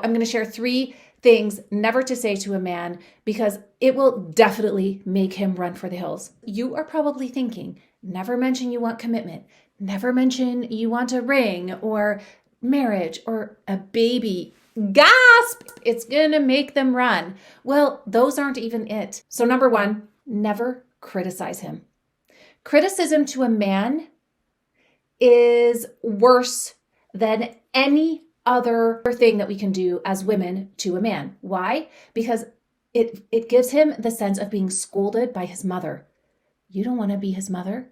I'm going to share 3 things never to say to a man because it will definitely make him run for the hills. You are probably thinking, never mention you want commitment. Never mention you want a ring or marriage or a baby. Gasp! It's going to make them run. Well, those aren't even it. So number 1, never criticize him. Criticism to a man is worse than any other thing that we can do as women to a man. Why? Because it gives him the sense of being scolded by his mother. You don't want to be his mother.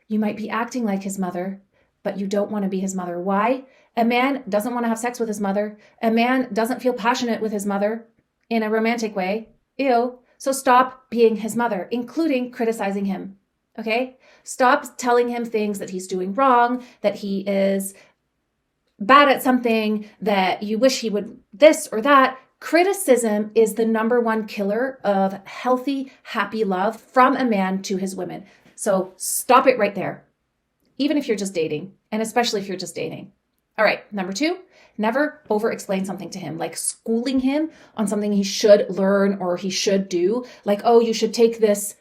You might be acting like his mother, but you don't want to be his mother. Why? A man doesn't want to have sex with his mother. A man doesn't feel passionate with his mother in a romantic way. Ew. So stop being his mother, including criticizing him. Okay? Stop telling him things that he's doing wrong, that he is bad at something, that you wish he would this or that. Criticism is the number 1 killer of healthy, happy love from a man to his women. So stop it right there, even if you're just dating, and especially if you're just dating. All right, number 2, never over-explain something to him, like schooling him on something he should learn or he should do. Like, oh, you should take this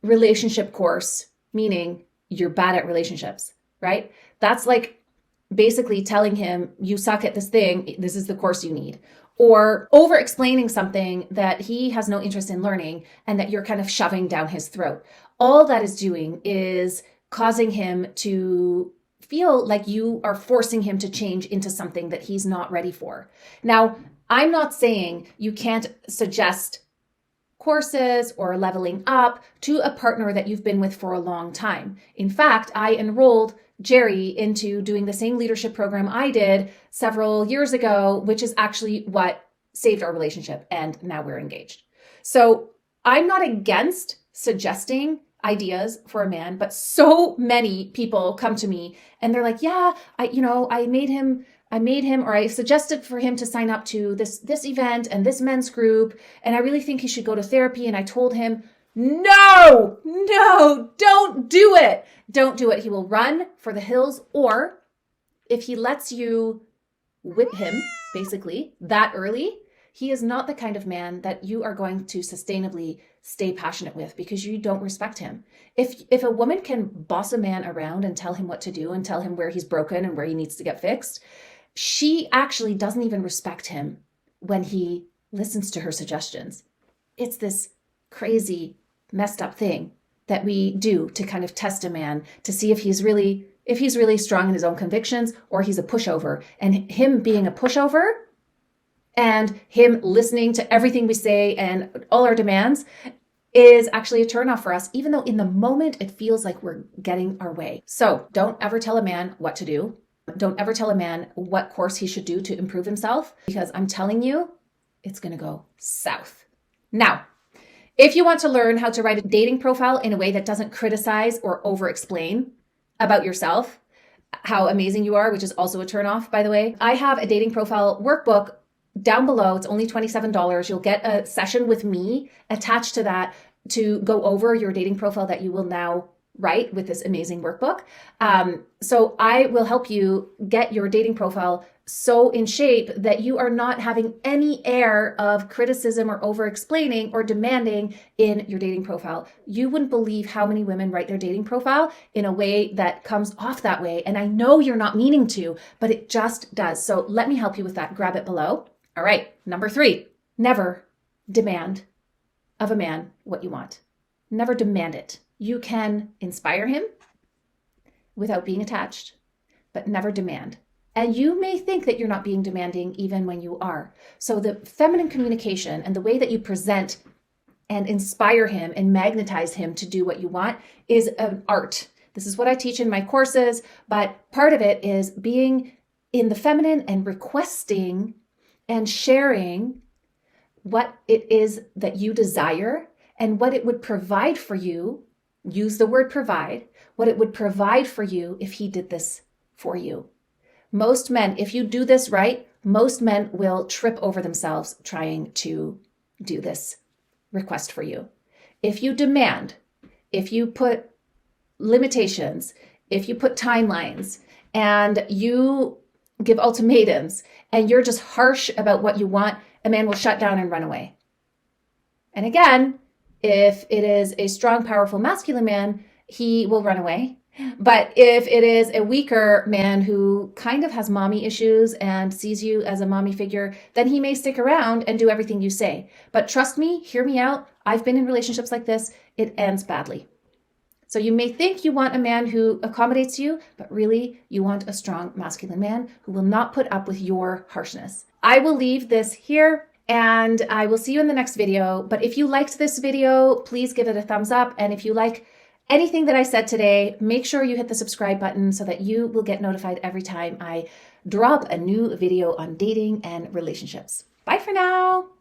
relationship course, meaning you're bad at relationships, right? That's like basically telling him you suck at this thing. This is the course you need. Or over-explaining something that he has no interest in learning and that you're kind of shoving down his throat. All that is doing is causing him to feel like you are forcing him to change into something that he's not ready for. Now, I'm not saying you can't suggest courses or leveling up to a partner that you've been with for a long time. In fact, I enrolled Jerry into doing the same leadership program I did several years ago, which is actually what saved our relationship. And now we're engaged. So I'm not against suggesting ideas for a man, but so many people come to me and they're like, yeah, I made him, or I suggested for him to sign up to this event and this men's group. And I really think he should go to therapy. And I told him, no, don't do it. Don't do it. He will run for the hills. Or if he lets you whip him, basically, that early, he is not the kind of man that you are going to sustainably stay passionate with because you don't respect him. If a woman can boss a man around and tell him what to do and tell him where he's broken and where he needs to get fixed, she actually doesn't even respect him when he listens to her suggestions. It's this crazy, messed up thing that we do to kind of test a man to see if he's really strong in his own convictions or he's a pushover. And him being a pushover and him listening to everything we say and all our demands is actually a turnoff for us, even though in the moment it feels like we're getting our way. So don't ever tell a man what to do. Don't ever tell a man what course he should do to improve himself, because I'm telling you, it's going to go south. Now, if you want to learn how to write a dating profile in a way that doesn't criticize or over-explain about yourself, how amazing you are, which is also a turnoff, by the way, I have a dating profile workbook down below. It's only $27. You'll get a session with me attached to that to go over your dating profile that you will now write with this amazing workbook. So I will help you get your dating profile so in shape that you are not having any air of criticism or over-explaining or demanding in your dating profile. You wouldn't believe how many women write their dating profile in a way that comes off that way. And I know you're not meaning to, but it just does. So let me help you with that. Grab it below. All right. Number 3, never demand of a man what you want. Never demand it. You can inspire him without being attached, but never demand. And you may think that you're not being demanding even when you are. So the feminine communication and the way that you present and inspire him and magnetize him to do what you want is an art. This is what I teach in my courses, but part of it is being in the feminine and requesting and sharing what it is that you desire and what it would provide for you. Use the word provide, what it would provide for you if he did this for you. Most men, if you do this right, most men will trip over themselves trying to do this request for you. If you demand, if you put limitations, if you put timelines, and you give ultimatums and you're just harsh about what you want, a man will shut down and run away. And again, if it is a strong, powerful, masculine man, he will run away. But if it is a weaker man who kind of has mommy issues and sees you as a mommy figure, then he may stick around and do everything you say. But trust me, hear me out. I've been in relationships like this. It ends badly. So you may think you want a man who accommodates you, but really you want a strong masculine man who will not put up with your harshness. I will leave this here and I will see you in the next video. But if you liked this video, please give it a thumbs up. And if you like anything that I said today, make sure you hit the subscribe button so that you will get notified every time I drop a new video on dating and relationships. Bye for now.